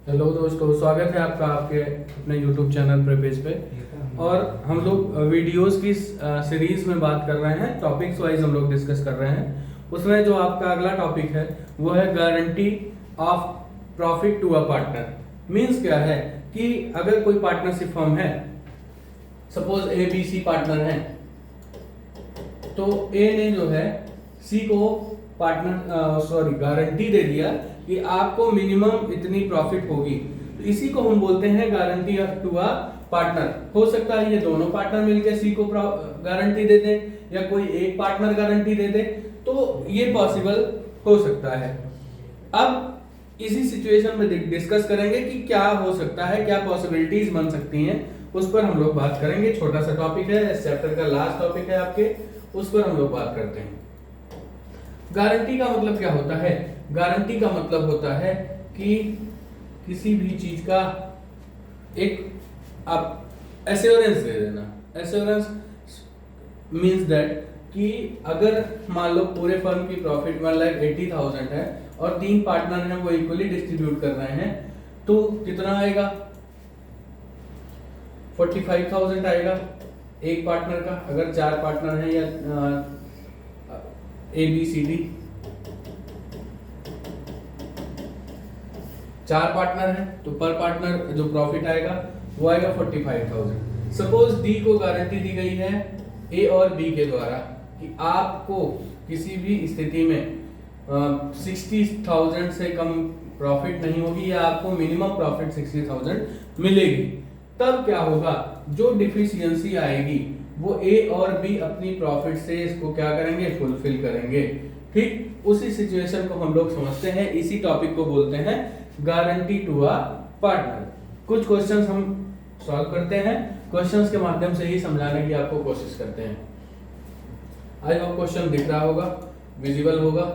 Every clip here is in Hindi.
हेलो दोस्तों, स्वागत है आपका आपके अपने YouTube चैनल प्रवेश पे। और हम लोग वीडियोस की सीरीज में बात कर रहे हैं, टॉपिक्स वाइज हम लोग डिस्कस कर रहे हैं। उसमें जो आपका अगला टॉपिक है वो है guarantee of profit to a partner. Means क्या है कि अगर कोई पार्टनरशिप फर्म है, suppose A B C partner है, तो ए ने जो है सी को गारंटी दे दिया कि आपको मिनिमम इतनी प्रॉफिट होगी। तो इसी को हम बोलते हैं गारंटी टू अ पार्टनर। हो सकता है ये दोनों पार्टनर मिलकर सी को गारंटी दे दें या कोई एक पार्टनर गारंटी दे दे, तो ये पॉसिबल हो सकता है। अब इसी सिचुएशन में डिस्कस करेंगे कि क्या हो सकता है, क्या पॉसिबिलिटीज बन सकती हैं, उस पर हम लोग बात करेंगे। छोटा सा टॉपिक है, इस चैप्टर का लास्ट टॉपिक है आपके, उस पर हम लोग बात करते हैं। गारंटी का मतलब क्या होता है? गारंटी का मतलब होता है कि किसी भी चीज का एक आप एश्योरेंस दे देना। एश्योरेंस मींस दैट कि अगर मान लो पूरे फर्म की प्रॉफिट 1,80,000 है और 3 पार्टनर हैं, वो इक्वली डिस्ट्रीब्यूट कर रहे हैं, तो कितना आएगा? 45,000 आएगा एक पार्टनर का। अगर 4 पार्टनर हैं या A B C D 4 partner हैं, तो पर पार्टनर जो प्रॉफिट आएगा वो आएगा 45,000। सपोज डी को गारंटी दी गई है ए और बी के द्वारा कि आपको किसी भी स्थिति में 60,000 से कम प्रॉफिट नहीं होगी या आपको मिनिमम प्रॉफिट 60,000 मिलेगी। तब क्या होगा? जो डिफिशियंसी आएगी वो ए और बी अपनी प्रॉफिट से इसको क्या करेंगे? फुलफिल करेंगे। ठीक उसी सिचुएशन को हम लोग समझते हैं, इसी टॉपिक को बोलते हैं गारंटी टू अ पार्टनर। कुछ क्वेश्चंस हम सॉल्व करते हैं, क्वेश्चंस के माध्यम से ही समझाने की आपको कोशिश करते हैं। आई होप क्वेश्चन दिख रहा होगा, विजिबल होगा।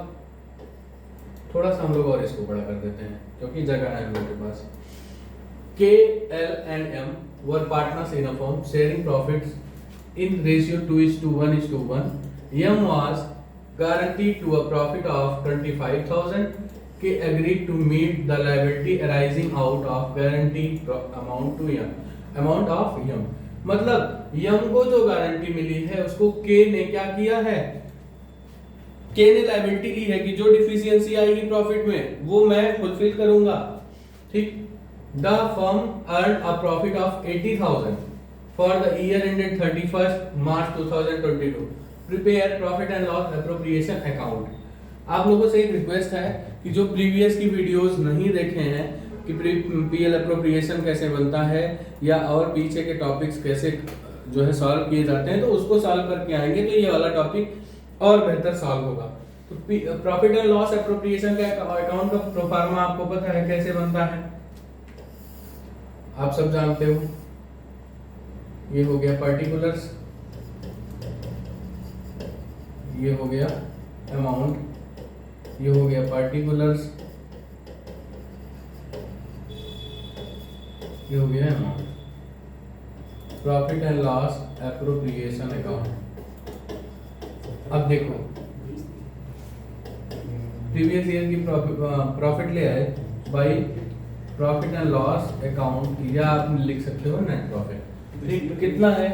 थोड़ा सा हम लोग और इसको बड़ा कर देते हैं क्योंकि जगह है हम लोग के पास। K, L and M were partners in a firm sharing profits in ratio 2:1:1. M was guaranteed to a profit of 25,000. K agreed to meet the liability arising out of guaranteed amount to M. Amount of M. मतलब M को जो गारंटी मिली है उसको K ने क्या किया है? K ने लायबिलिटी ली है कि जो डिफिशियंसी आएगी प्रॉफिट में वो मैं फुलफिल करूंगा। ठीक। The firm earned a profit of 80,000 for the year ended 31st March 2022. Prepare profit and loss appropriation account. आप लोगों से एक रिक्वेस्ट है कि जो प्रीवियस की वीडियोस नहीं देखे हैं कि पीएल अप्रोप्रिएशन कैसे बनता है या और पीछे के टॉपिक्स कैसे जो है सॉल्व किए जाते हैं, तो उसको सॉल्व करके आएंगे तो ये वाला टॉपिक और बेहतर सॉल्व होगा। तो प्रॉफिट एंड लॉस एप्रोप्रिएशन का अकाउंट का प्रोफार्मा आपको पता है कैसे बनता है, आप सब जानते हो। ये हो गया पार्टिकुलर्स, ये हो गया अमाउंट, ये हो गया पार्टिकुलर्स, ये हो गया amount. Profit and loss appropriation account. अब देखो प्रीवियस ईयर की प्रॉफिट ले आए by profit and loss account, या आप लिख सकते हो नेट प्रॉफिट। ठीक, कितना है?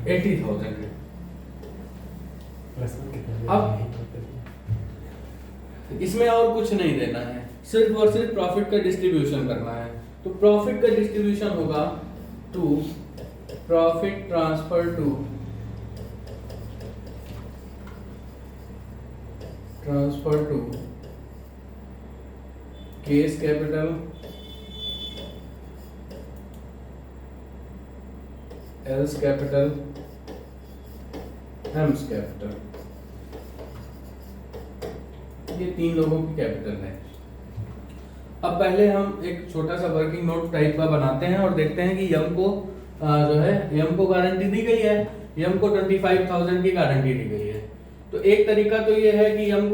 80,000 है। अब इसमें और कुछ नहीं देना है, सिर्फ और सिर्फ प्रॉफिट का डिस्ट्रीब्यूशन करना है। तो प्रॉफिट का डिस्ट्रीब्यूशन होगा to profit transfer to K's capital L's capital M's capital. ये 3 लोगों की कैपिटल है। अब पहले हम एक छोटा सा वर्किंग नोट टाइप का बनाते हैं और देखते हैं कि यम को जो है यम को गारंटी दी गई है, यम को 25,000 की गारंटी दी गई है। तो एक तरीका तो ये है कि यम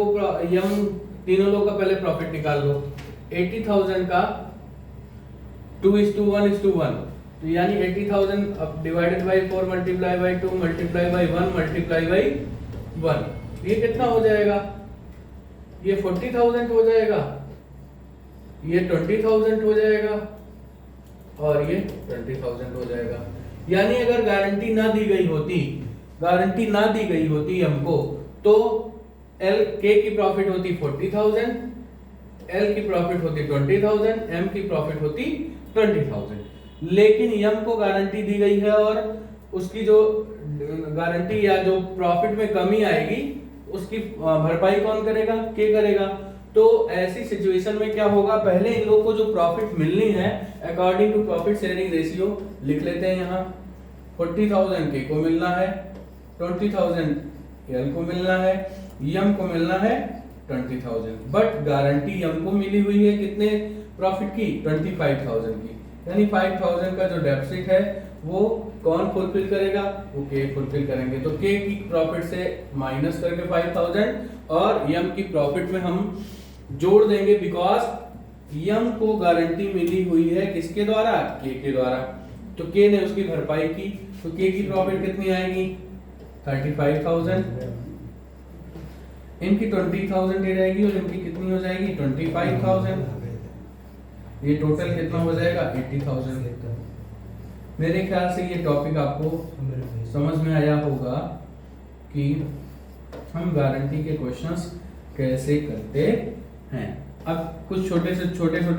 तीनों लोगों का पहले प्रॉफिट निकाल लो। 80,000 का 2:1:1, तो यानी 80,000 divided by 4 multiply by 2 multiply by 1 multiply by 1, ये कितना हो जाएगा? ये 40,000 हो जाएगा। ये 20,000 हो जाएगा और ये 20,000 हो जाएगा। यानी अगर गारंटी ना दी गई होती हमको, तो एल के की प्रॉफिट होती 40,000, एल की प्रॉफिट होती 20,000, एम की प्रॉफिट होती 20,000। लेकिन यम को गारंटी दी गई है और उसकी जो गारंटी या जो प्रॉफिट में कमी आएगी उसकी भरपाई कौन करेगा? के करेगा। तो ऐसी सिचुएशन में क्या होगा, पहले इन लोग को जो प्रॉफिट मिलनी है according to profit sharing ratio लिख लेते हैं यहाँ। 40,000 के को मिलना है, 20,000 एल को मिलना है, यम को मिलना है 20,000। बट गारंटी यम को मिली हुई है कितने प्रॉफिट की? 25,000 की। यानी 5,000 का जो डेफिसिट है वो कौन फुलफिल करेगा? वो के फुलफिल करेंगे। तो के की प्रॉफिट से माइनस करके 5,000 और यम की प्रॉफिट में हम जोड़ देंगे, बिकॉज यम को गारंटी मिली हुई है किसके द्वारा? के द्वारा। तो के ने उसकी भरपाई की, तो के की प्रॉफिट कितनी आएगी? 35,000। इनकी 20,000 ये रहेगी और इनकी कितनी हो जाएगी? 25,000। ये टोटल कितना हो जाएगा? 80,000। मेरे ख्याल से ये टॉपिक आपको समझ में आया होगा कि हम गारंटी के क्वेश्चंस कैसे करते हैं। अब कुछ छोटे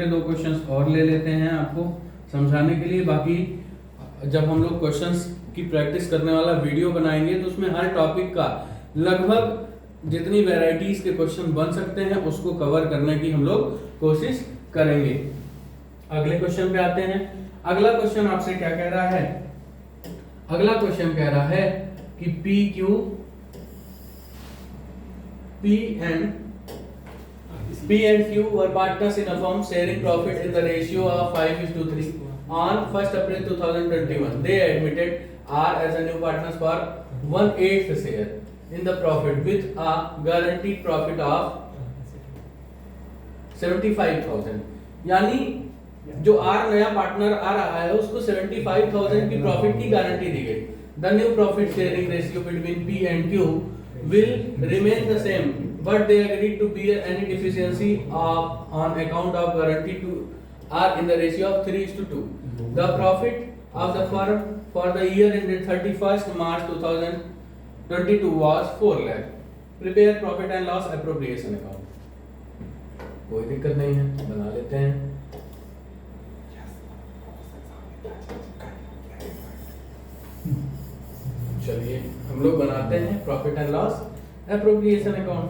दो क्वेश्चंस और ले लेते हैं आपको समझाने के लिए। बाकी जब हम लोग क्वेश्चंस की प्रैक्टिस करने वाला वीडियो बनाएंगे तो उसमें हर टॉपिक का लगभग जितनी वैरायटीज के क्वेश्चन बन सकते हैं उसको कवर करने की हम लोग कोशिश करेंगे। अगले क्वेश्चन पे आते हैं। अगला क्वेश्चन आपसे क्या कह रहा है? अगला क्वेश्चन कह रहा है कि P and Q were partners in a firm sharing profit in the ratio of 5:3 on 1st April 2021. They admitted R as a new partners for 1/8 share in the profit with a guaranteed profit of 75,000। यानी जो आर नया पार्टनर आ रहा है उसको 75,000 की प्रॉफिट की गारंटी दी गई। The new profit sharing ratio between P and Q will remain the same, but they agreed to bear any deficiency on account of guarantee to R in the ratio of 3:2. The profit of the firm for the year ended 31st March 2022 was 4 lakh. Prepare profit and loss appropriation account। कोई दिक्कत नहीं है, बना लेते हैं। चलिए हम लोग बनाते हैं profit and loss appropriation account.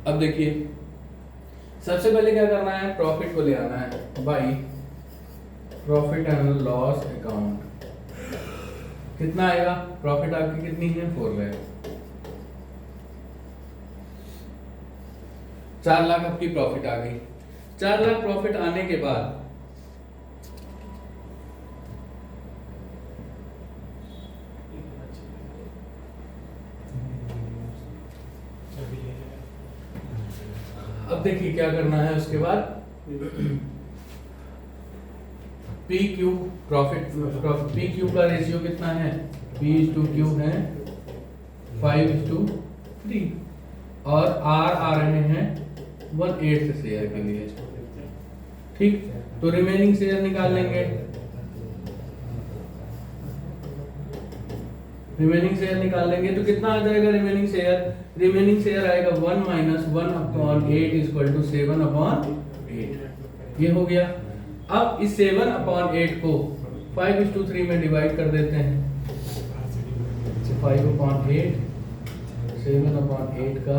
अब देखिए सबसे पहले क्या करना है, प्रॉफिट को ले आना है by profit and loss account. कितना आएगा? प्रॉफिट आपकी कितनी है? 4 लाख। 4 लाख आपकी प्रॉफिट आ गई। 4 लाख प्रॉफिट आने के बाद अब देखिए क्या करना है उसके बाद। P Q profit, P Q का रेशियो कितना है? P/Q है 5:3 और आर आ रहे हैं 1/8 शेयर के लिए। ठीक, तो रिमेनिंग शेयर निकाल लेंगे। रिमेनिंग शेयर निकाल लेंगे तो कितना आ जाएगा रिमेनिंग शेयर? रिमेनिंग शेयर आएगा 1 - 1/8 = 7/8। ये हो गया। अब इस 7/8 को 5:3 में डिवाइड कर देते हैं। 5/8 7/8 का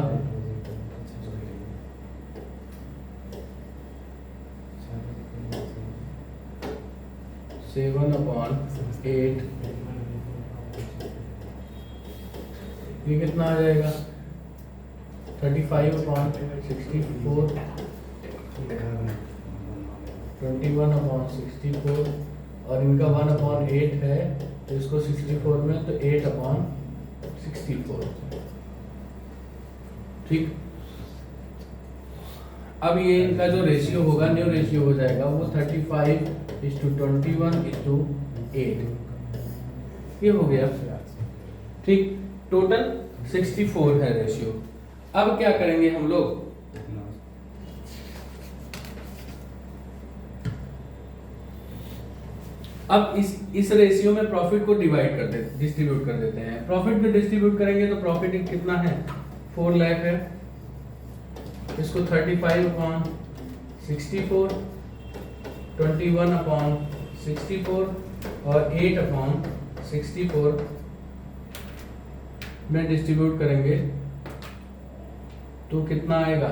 7/8 ये कितना आ जाएगा? 35/64 21/64 और इनका 1/8 है, तो इसको 64 में तो 8/64। ठीक, अब ये इनका जो रेशियो होगा, न्यू रेशियो हो जाएगा वो 35:21:8 ये हो गया। ठीक, टोटल 64 है रेशियो। अब क्या करेंगे हम लोग, अब इस रेशियो में प्रॉफिट को डिस्ट्रीब्यूट कर देते हैं। प्रॉफिट में डिस्ट्रीब्यूट करेंगे तो प्रॉफिट कितना है, 4 लाख है, इसको 35/64, 21/64 और 8/64 में डिस्ट्रीब्यूट करेंगे तो कितना आएगा,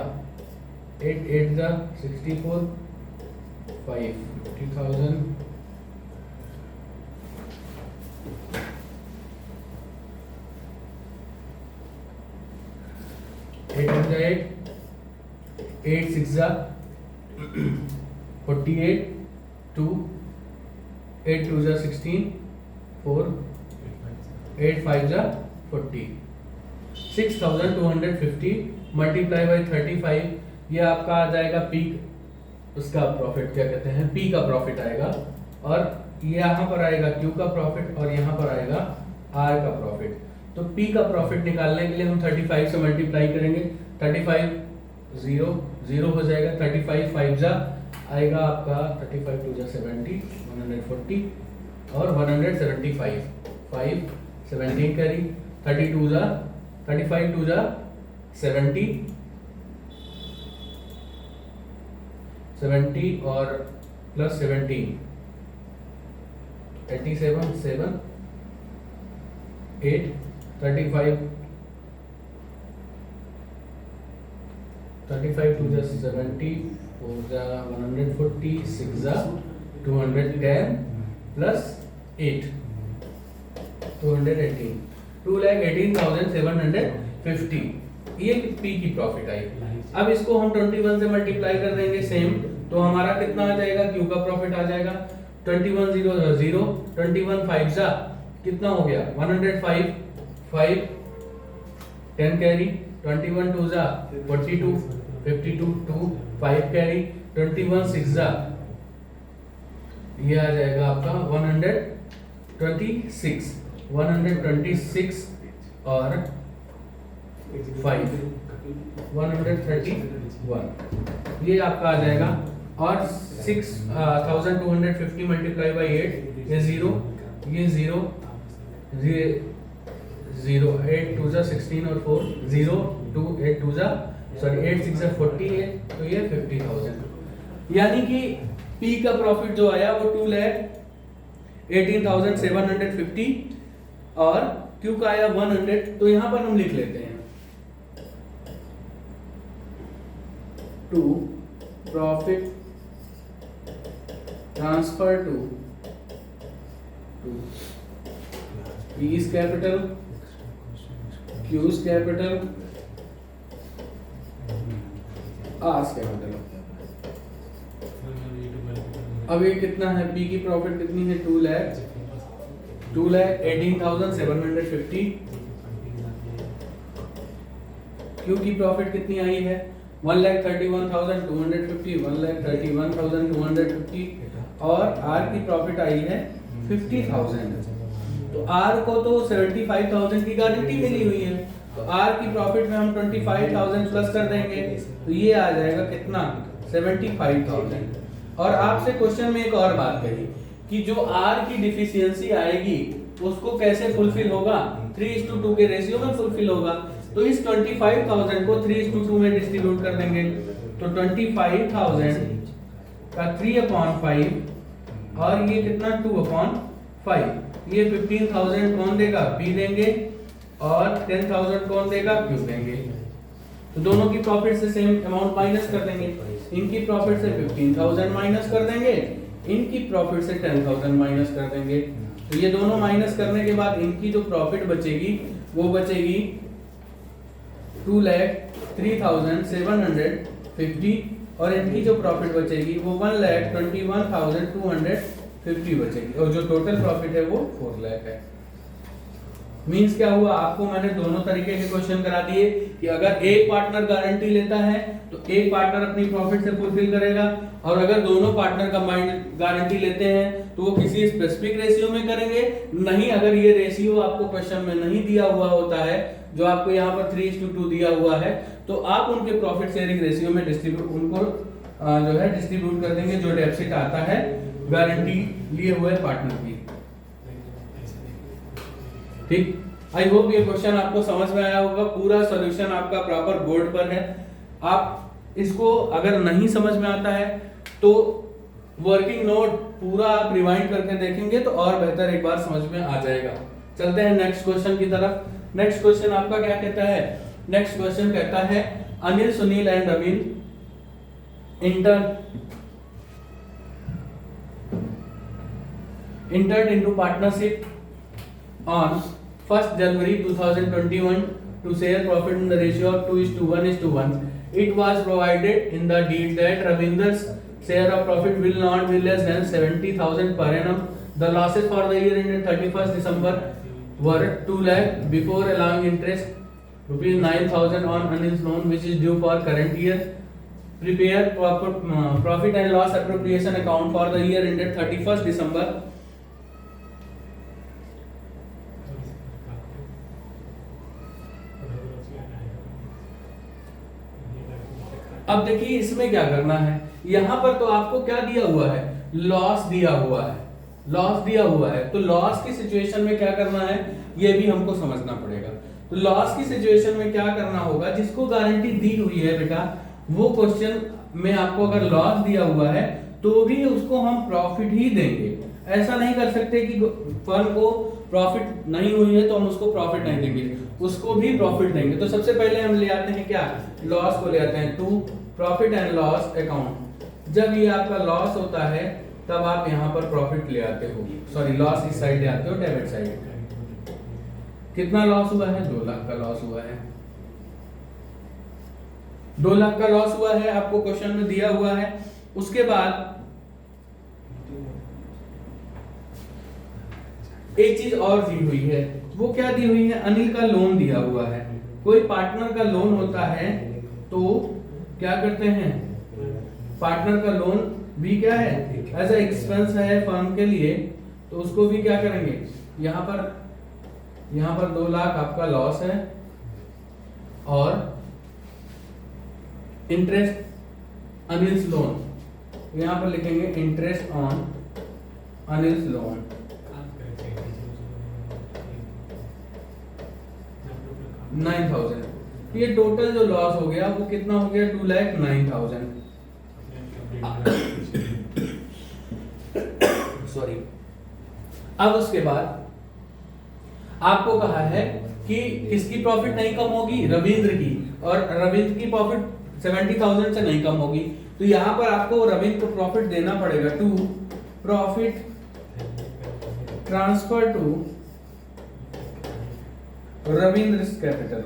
8 8 जा 64, 50,000 8 6 जा 48, 2 8 2 जा 16, 4 8 5 जा 40, 6250 मल्टीप्लाई बाई 35, ये आपका आ जाएगा पीक, उसका प्रॉफिट क्या कहते हैं, पी का प्रॉफिट आएगा, और यहाँ पर आएगा क्यू का प्रॉफिट और यहाँ पर आएगा आर का प्रॉफिट। तो पी का प्रॉफिट निकालने के लिए हम 35 से मल्टीप्लाई करेंगे, 35 0 0 हो जाएगा, 35 5 जा आएगा आपका 35 2 जा 70, 140 और 175 5 17 कैरी, 32 जा 35 2 जा 70 और प्लस 17 87 7 8 35 2 जा 70, 4 जा 140, 6 जा 210 प्लस 8 218, 2,18,750 ये पी की प्रॉफिट आई। अब इसको हम 21 से मल्टीप्लाई कर देंगे सेम, तो हमारा कितना आ जाएगा, क्यू का प्रॉफिट आ जाएगा 21 0 0, 21 5 जा कितना हो गया 105 5 10 कैरी, 21 2 जा 42 52 2 5 कैरी, 21 6 जा ये आ जाएगा आपका 126 और 5 131 ये आपका आ जाएगा, और 6250 मल्टीप्लाई बाई 8 ये 0 0 8 2 जा 16 और 4 0 2 8 2 जा 8 6 जा 48, तो ये 50,000, यानी कि पी का प्रॉफिट जो आया वो 2,18,750 और क्यू का आया 100, तो यहां पर हम लिख लेते हैं to profit transfer to P is capital, Q is capital, R is capital। अब ये कितना है, P की प्रॉफिट कितनी है 2,18,750, Q की प्रॉफिट कितनी आई है 1,31,250, 1,31,250 और R की प्रॉफिट आई है 50,000। तो R को तो 75,000 की गारंटी मिली हुई है, तो R की प्रॉफिट में हम 25,000 प्लस कर देंगे, तो ये आ जाएगा कितना 75,000। और आपसे क्वेश्चन में एक और बात कही कि जो R की डिफिशियंसी आएगी उसको कैसे फुलफिल होगा, 3:2 के रेशियो में फुलफिल होगा। तो इस 25,000 को 3:2 में डिस्ट्रीब्यूट कर देंगे, तो 25,000 का 3/5 और ये कितना 2/5, ये 15,000 कौन देगा, P देंगे, और 10,000 कौन देगा, Q देंगे। तो दोनों की प्रॉफिट से सेम अमाउंट माइनस कर देंगे, इनकी प्रॉफिट से 15,000 माइनस कर देंगे, इनकी प्रॉफिट से 10,000 माइनस कर देंगे। तो ये दोनों माइनस करने के बाद इनकी जो प्रॉफिट बचेगी वो बचेगी 2,03,750 और इनकी जो प्रॉफिट बचेगी वो 1,21,250 बचेगी और जो टोटल प्रॉफिट है वो 4 लाख है। मींस क्या हुआ, आपको मैंने दोनों तरीके के क्वेश्चन करा दिए कि अगर एक पार्टनर गारंटी लेता है तो एक पार्टनर अपनी प्रॉफिट से फुलफिल करेगा, और अगर दोनों पार्टनर कंबाइंड गारंटी लेते हैं तो वो किसी स्पेसिफिक रेशियो में करेंगे। नहीं, अगर ये रेशियो आपको क्वेश्चन में नहीं दिया हुआ होता है, जो आपको यहाँ पर 3:2 दिया हुआ है, तो आप उनके प्रॉफिट शेयरिंग रेशियो में डिस्ट्रीब्यूट कर देंगे जो डेफिसिट आता है गारंटी लिए हुए पार्टनर की। ठीक, आई होप ये क्वेश्चन आपको समझ में आया होगा। पूरा सॉल्यूशन आपका प्रॉपर बोर्ड पर है। आप इसको अगर नहीं समझ में आता है तो वर्किंग नोट पूरा आप रिवाइंड करके देखेंगे तो और बेहतर एक बार समझ में आ जाएगा। चलते हैं नेक्स्ट क्वेश्चन की तरफ। नेक्स्ट क्वेश्चन आपका क्या कहता है? नेक्स्ट क्वेश्चन कहता है Anil, Sunil and Raveen entered into partnership on 1st January 2021 to share profit in the ratio of 2:1:1. It was provided in the deed that Ravinder's share of profit will not be less than 70,000 per annum. The losses for the year ended 31st December were 2 lakh before allowing interest rupees 9,000 on Anil's loan which is due for current year. Prepare profit and loss appropriation account for the year ended 31st December. अब देखिए इसमें क्या करना है। यहां पर तो आपको क्या दिया हुआ है? लॉस दिया हुआ है। लॉस दिया हुआ है तो लॉस की सिचुएशन में क्या करना है ये भी हमको समझना पड़ेगा। तो लॉस की सिचुएशन में क्या करना होगा, जिसको गारंटी दी हुई है बेटा वो क्वेश्चन में आपको अगर लॉस दिया हुआ है तो भी उसको हम प्रॉफिट ही देंगे। ऐसा नहीं कर सकते कि फर्म को प्रॉफिट नहीं हुई है तो हम उसको प्रॉफिट नहीं देंगे, उसको भी प्रॉफिट देंगे। तो सबसे पहले हम ले आते हैं क्या, लॉस को ले आते हैं to profit and loss account. जब ये आपका लॉस होता है तब आप यहाँ पर प्रॉफिट ले आते हो, सॉरी लॉस इस साइड ले आते हो, डेबिट साइड। कितना लॉस हुआ है? 2 लाख का लॉस हुआ है। 2 लाख का लॉस हुआ है, आपको क्वेश्चन में दिया हुआ है। उसके बाद एक चीज और दी हुई है, वो क्या दी हुई है? अनिल का लोन दिया हुआ है। कोई पार्टनर का लोन होता है तो क्या करते हैं, पार्टनर का लोन भी क्या है, एज ए एक्सपेंस है फर्म के लिए, तो उसको भी क्या करेंगे, यहाँ पर 2 लाख आपका लॉस है और इंटरेस्ट अनिल्स लोन, यहाँ पर लिखेंगे इंटरेस्ट ऑन अनिल्स लोन। $9,000। ये टोटल जो लॉस हो गया वो कितना हो गया? 2,09,000। सॉरी। अब उसके बाद आपको कहा है कि किसकी प्रॉफिट नहीं कम होगी? रविंद्र की, और रविंद्र की प्रॉफिट 70,000 से नहीं कम होगी। तो यहां पर आपको रविंद्र को प्रॉफिट देना पड़ेगा to profit transfer to Ravindra's capital.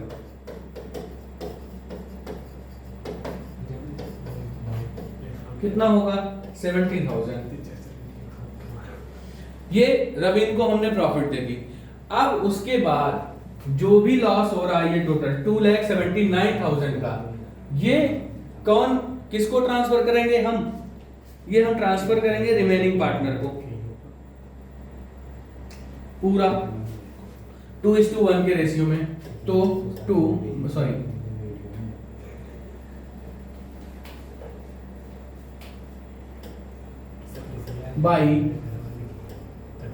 कितना होगा? 70,000। ये रविंद्र को हमने प्रॉफिट दे दी। अब उसके बाद जो भी लॉस हो रहा है ये टोटल 2,79,000 का, ये कौन किसको ट्रांसफर करेंगे? ये हम ट्रांसफर करेंगे रिमेनिंग पार्टनर को पूरा 2:1 के रेशियो में। तो by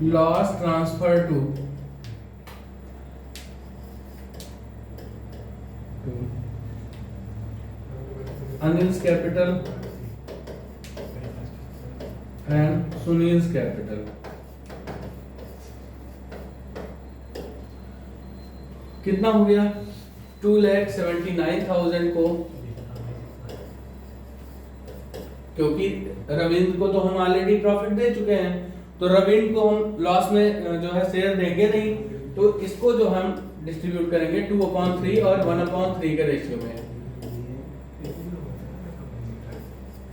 loss transfer to Anil's capital and Sunil's capital. कितना हो गया? 2,79,000 को, क्योंकि रविंद्र को तो हम ऑलरेडी प्रॉफिट दे चुके हैं तो रविंद्र को हम लॉस में जो है शेयर देंगे नहीं, तो इसको जो हम डिस्ट्रीब्यूट करेंगे 2/3 और 1/3 के रेशियो में।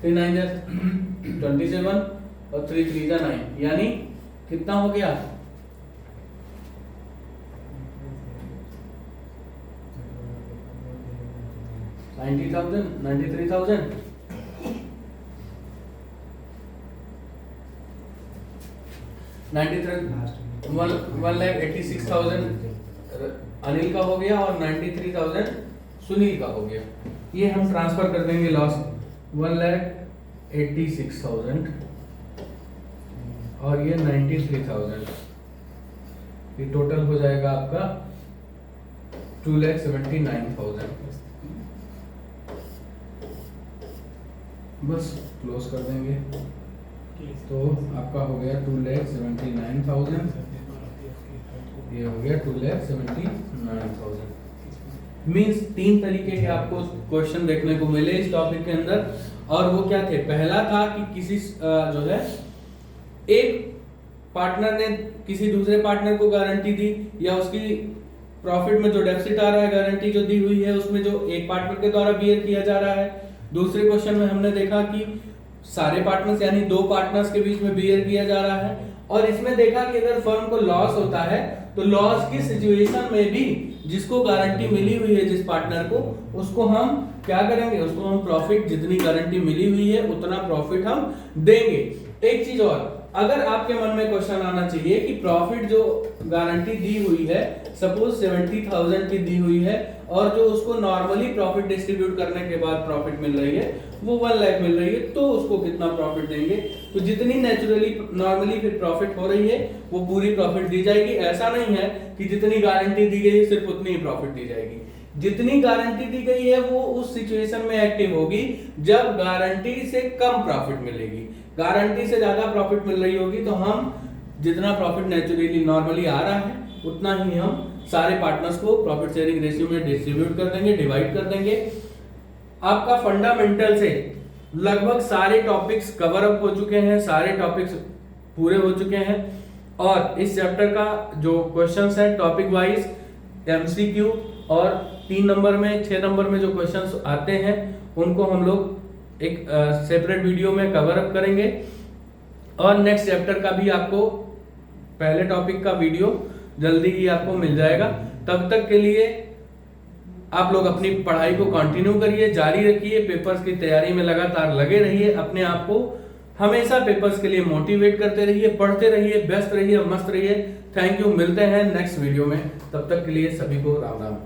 3 9 जा 27 और 3 3 जा 9, यानी कितना हो गया 90,000 93,000 1,86,000 अनिल का हो गया और 93,000 सुनील का हो गया। ये हम ट्रांसफर कर देंगे लॉस 1,86,000 और ये 93,000, ये टोटल हो जाएगा आपका 2,79,000। बस क्लोज कर देंगे तो आपका हो गया 2,79,000, ये हो गया 2,79,000। मीन्स 3 तरीके के आपको क्वेश्चन देखने को मिले इस टॉपिक के अंदर। और वो क्या थे, पहला था कि किसी जो है एक पार्टनर ने किसी दूसरे पार्टनर को गारंटी दी, या उसकी प्रॉफिट में जो डेफिसिट आ रहा है गारंटी जो दी हुई है उसमें जो एक पार्टनर के द्वारा बियर किया जा रहा है। दूसरे क्वेश्चन में हमने देखा कि सारे पार्टनर्स यानी 2 पार्टनर्स के बीच में बियर किया जा रहा है। और इसमें देखा कि अगर फर्म को लॉस होता है तो लॉस की सिचुएशन में भी जिसको गारंटी मिली हुई है जिस पार्टनर को, उसको हम क्या करेंगे, उसको हम प्रॉफिट जितनी गारंटी मिली हुई है उतना प्रॉफिट हम देंगे। एक चीज और, अगर आपके मन में क्वेश्चन आना चाहिए कि प्रॉफिट जो गारंटी दी हुई है सपोज 70,000 की दी हुई है और जो उसको नॉर्मली प्रॉफिट डिस्ट्रीब्यूट करने के बाद प्रॉफिट मिल रही है वो 1 लाख मिल रही है, तो उसको कितना प्रॉफिट देंगे। तो जितनी नेचुरली नॉर्मली फिर प्रॉफिट हो रही है वो पूरी प्रॉफिट दी जाएगी। ऐसा नहीं है कि जितनी गारंटी दी गई है सिर्फ उतनी ही प्रॉफिट दी जाएगी। जितनी गारंटी दी गई है वो उस सिचुएशन में एक्टिव होगी जब गारंटी से कम प्रॉफिट मिलेगी। गारंटी से ज्यादा प्रॉफिट मिल रही होगी तो हम जितना प्रॉफिट नेचुरली नॉर्मली आ रहा है उतना ही हम सारे पार्टनर्स को प्रॉफिट शेयरिंग रेशियो में डिस्ट्रीब्यूट कर देंगे, डिवाइड कर देंगे। आपका फंडामेंटल से लगभग सारे टॉपिक्स कवर अप हो चुके हैं, सारे टॉपिक्स पूरे हो चुके हैं। और इस चैप्टर का जो क्वेश्चंस है टॉपिक वाइज एमसीक्यू और 3 नंबर में 6 नंबर में जो क्वेश्चंस आते हैं उनको हम लोग एक सेपरेट वीडियो में कवर अप करेंगे। और नेक्स्ट चैप्टर का भी आपको पहले टॉपिक का वीडियो जल्दी ही आपको मिल जाएगा। तब तक के लिए आप लोग अपनी पढ़ाई को कंटिन्यू करिए, जारी रखिए, पेपर्स की तैयारी में लगातार लगे रहिए, अपने आप को हमेशा पेपर्स के लिए मोटिवेट करते रहिए, पढ़ते रहिए, व्यस्त रहिए, मस्त रहिए। थैंक यू, मिलते हैं नेक्स्ट वीडियो में, तब तक के लिए सभी को राम राम।